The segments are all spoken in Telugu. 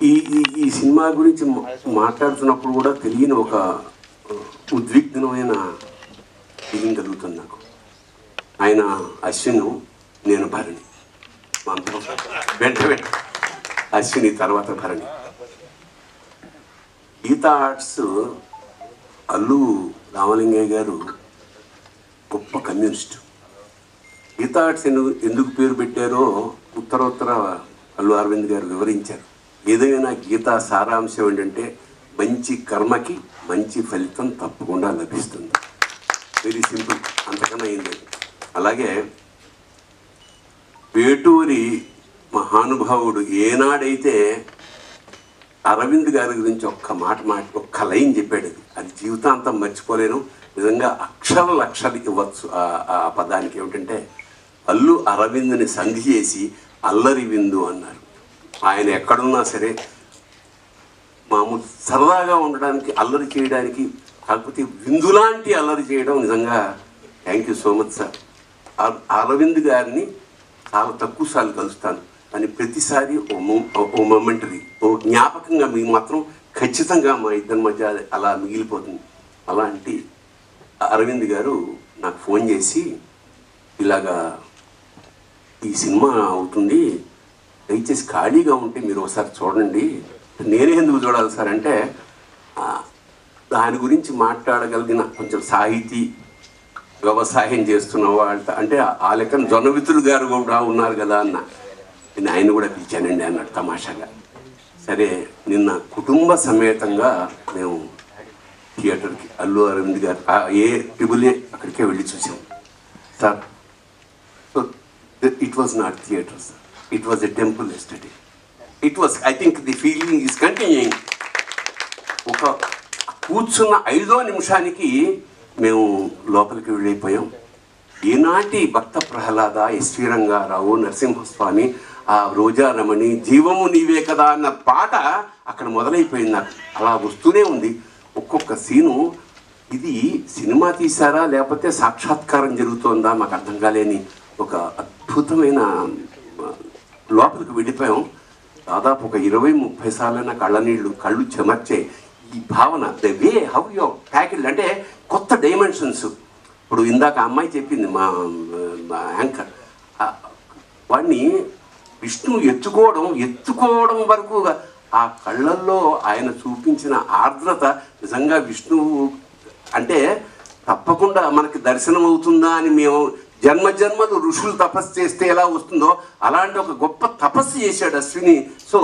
ఈ ఈ సినిమా గురించి మాట్లాడుతున్నప్పుడు కూడా తెలియని ఒక ఉద్విగ్నమైన ఫీలింగ్ కలుగుతుంది నాకు. ఆయన అశ్విన్, నేను భరణి, వెంట అశ్విని తర్వాత భరణి. గీతా ఆర్ట్స్ అల్లు రామలింగయ్య గారు గొప్ప కమ్యూనిస్ట్. గీతా ఆర్ట్స్ ఎందుకు పేరు పెట్టారో ఉత్తరోత్తర అల్లు అరవింద్ గారు వివరించారు. ఏదైనా గీతా సారాంశం ఏంటంటే మంచి కర్మకి మంచి ఫలితం తప్పకుండా లభిస్తుంది. వెరీ సింపుల్, అంతకన్నా ఏంటి. అలాగే వేటూరి మహానుభావుడు ఏనాడైతే అరవింద్ గారి గురించి ఒక్క లైన్ చెప్పాడు, అది జీవితాంతం మర్చిపోలేను. నిజంగా లక్షలు ఇవ్వచ్చు ఆ పదానికి. ఏమిటంటే అల్లు అరవింద్ని సంధి చేసి అల్లరి విందు అన్నారు. ఆయన ఎక్కడున్నా సరే మామూలు సరదాగా ఉండడానికి, అల్లరి చేయడానికి, కాకపోతే విందులాంటి అల్లరి చేయడం నిజంగా thank you so much sir. Arvind గారిని చాలా తక్కువ సార్లు కలుస్తాను అని ప్రతిసారి ఓ మొమెంటరీ, ఓ జ్ఞాపకంగా మీకు మాత్రం ఖచ్చితంగా మా ఇద్దరి మధ్య అలా మిగిలిపోతుంది. అలాంటి అరవింద్ గారు నాకు ఫోన్ చేసి, ఇలాగా ఈ సినిమా అవుతుంది, దయచేసి ఖాళీగా ఉంటే మీరు ఒకసారి చూడండి. నేనే ఎందుకు చూడాలి సార్ అంటే, దాని గురించి మాట్లాడగలిగిన కొంచెం సాహితీ వ్యవసాయం చేస్తున్న వాళ్ళ అంటే ఆ లెక్కన జొన్నవితులు గారు కూడా ఉన్నారు కదా అన్న. నేను ఆయన కూడా పిలిచానండి అన్నాడు తమాషాగా. సరే, నిన్న కుటుంబ సమేతంగా మేము థియేటర్కి అల్లు అరవింద్ గారు ఏ అక్కడికే వెళ్ళి చూసాం sir. So it was not theatre sir, it was a temple yesterday. It was, I think the feeling is continuing. ఒక కూర్చున్న 5వ నిమిషానికి మేము లోపలికి వెళ్ళిపోయాం. ఈనాటి భక్త ప్రహ్లాద, ఎస్వి రంగారావు, నరసింహస్వామి, ఆ రోజారమణి, జీవము నీవే కదా అన్న పాట అక్కడ మొదలైపోయింది. నాకు అలా వస్తూనే ఉంది ఒక్కొక్క సీను. ఇది సినిమా తీశారా లేకపోతే సాక్షాత్కారం జరుగుతోందా మాకు అర్థం కాలేని ఒక అద్భుతమైన లోపలికి వెళ్ళిపోయాం. దాదాపు ఒక 20-30 సార్లైనా కళ్ళు చెమర్చే ఈ భావన, the way how you tackled, అంటే కొత్త డైమెన్షన్స్. ఇప్పుడు ఇందాక అమ్మాయి చెప్పింది, మా యాంకర్, వాడిని విష్ణు ఎత్తుకోవడం వరకు ఆ కళ్ళల్లో ఆయన చూపించిన ఆర్ద్రత నిజంగా విష్ణువు అంటే తప్పకుండా మనకి దర్శనం అవుతుందా అని మేము జన్మలు ఋషులు తపస్సు చేస్తే ఎలా వస్తుందో అలాంటి ఒక గొప్ప తపస్సు చేశాడు అశ్విని. సో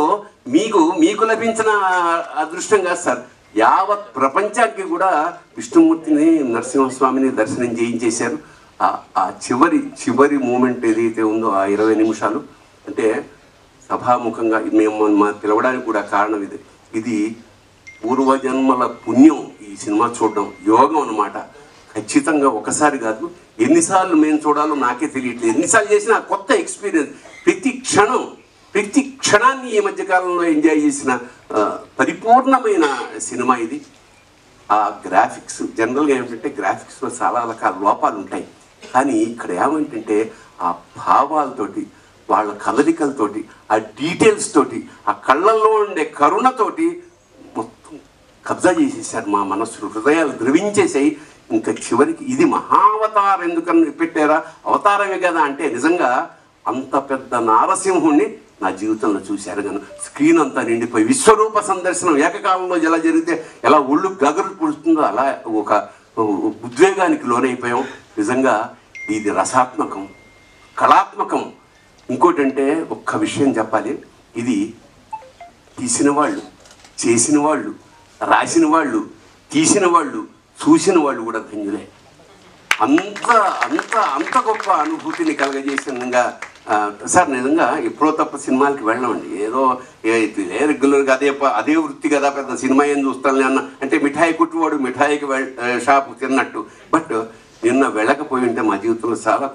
మీకు లభించిన అదృష్టం కాదు సార్, యావత్ ప్రపంచానికి కూడా విష్ణుమూర్తిని, నరసింహస్వామిని దర్శనం చేయించేశారు. ఆ చివరి మూమెంట్ ఏదైతే ఉందో ఆ 20 నిమిషాలు, అంటే సభాముఖంగా మేము పిలవడానికి కూడా కారణం ఇది పూర్వజన్మల పుణ్యం. ఈ సినిమా చూడడం యోగం అన్నమాట. ఖచ్చితంగా ఒకసారి కాదు, ఎన్నిసార్లు మేము చూడాలో నాకే తెలియట్లేదు. ఎన్నిసార్లు చేసినా కొత్త ఎక్స్పీరియన్స్. ప్రతి క్షణాన్ని ఈ మధ్యకాలంలో ఎంజాయ్ చేసిన పరిపూర్ణమైన సినిమా ఇది. ఆ గ్రాఫిక్స్, జనరల్గా ఏమిటంటే గ్రాఫిక్స్లో చాలా రకాల లోపాలు ఉంటాయి, కానీ ఇక్కడ ఏమంటే ఆ భావాలతోటి, వాళ్ళ కదలికలతోటి, ఆ డీటెయిల్స్ తోటి, ఆ కళ్ళల్లో ఉండే కరుణతోటి మొత్తం కబ్జా చేసేసారు మా మనస్సులు, హృదయాలు ద్రవించేసాయి. ఇంకా చివరికి ఇది మహావతారం ఎందుకని పెట్టారా, అవతారమే కదా అంటే నిజంగా అంత పెద్ద నారసింహుణ్ణి నా జీవితంలో చూశారు. కానీ స్క్రీన్ అంతా నిండిపోయి విశ్వరూప సందర్శనం ఏకకాలంలో ఎలా జరిగితే ఎలా ఒళ్ళు గగరు పుడుతుందో అలా ఒక ఉద్వేగానికి లోనైపోయాం. నిజంగా ఇది రసాత్మకం, కళాత్మకం. ఇంకోటంటే ఒక్క విషయం చెప్పాలి, ఇది తీసిన వాళ్ళు, చేసిన వాళ్ళు, రాసిన వాళ్ళు, తీసిన వాళ్ళు, చూసిన వాళ్ళు కూడా ధన్యులే. అంత గొప్ప అనుభూతిని కలగజేసినగా సార్. నిజంగా ఎప్పుడో తప్ప సినిమాలకి వెళ్ళమండి, ఏదో రెగ్యులర్గా అదే వృత్తి కదా, పెద్ద సినిమా ఏం చూస్తాను అన్న అంటే మిఠాయి కొట్టువాడు మిఠాయికి షాపు తిన్నట్టు. బట్ నిన్న వెళ్ళకపోయి ఉంటే మా జీవితంలో చాలా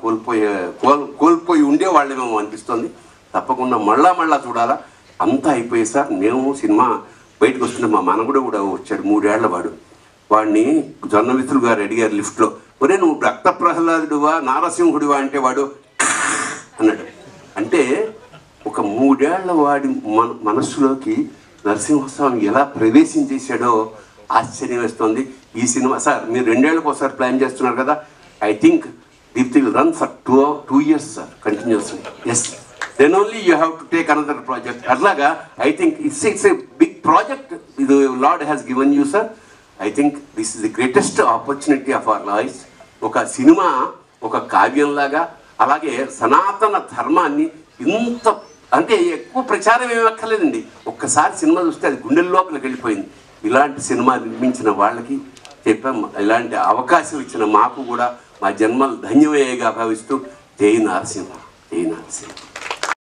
కోల్పోయి ఉండేవాళ్ళేమో అనిపిస్తుంది. తప్పకుండా మళ్ళా చూడాలా. అంతా అయిపోయి సార్, మేము సినిమా బయటకు వస్తుంటే మా మనగుడు కూడా వచ్చాడు, 3 ఏళ్ల వాడు. వాడిని జొన్నవితులు గారు అడిగారు లిఫ్ట్లో, ఒరే నువ్వు భక్త ప్రహ్లాదుడువా నారసింహుడివా అంటే వాడు అన్నాడు. అంటే ఒక 3 ఏళ్ల వాడి మనస్సులోకి నరసింహస్వామి ఎలా ప్రవేశించేశాడో ఆశ్చర్యం వేస్తుంది. ఈ సినిమా సార్ మీరు 2 ఏళ్ళకి ఒకసారి ప్లాన్ చేస్తున్నారు కదా, I think Deepti will run for 2 years sir continuously. Yes, then only you have to take another project. అట్లాగా I think it's a big project ఇది lord has given you sir. I think this is the greatest opportunity of our life. ఒక సినిమా ఒక కావ్యంలాగా, అలాగే సనాతన ధర్మాన్ని ఇంత అంటే ఎక్కువ ప్రచారం ఏమి అక్కర్లేదండి, ఒక్కసారి సినిమా చూస్తే అది గుండెల్లోపలికి వెళ్ళిపోయింది. ఇలాంటి సినిమా నిర్మించిన వాళ్ళకి చెప్పాము, ఇలాంటి అవకాశం ఇచ్చిన మాకు కూడా మా జన్మలు ధన్యమయ్యేగా భావిస్తూ జై నరసింహ, జై నరసింహ.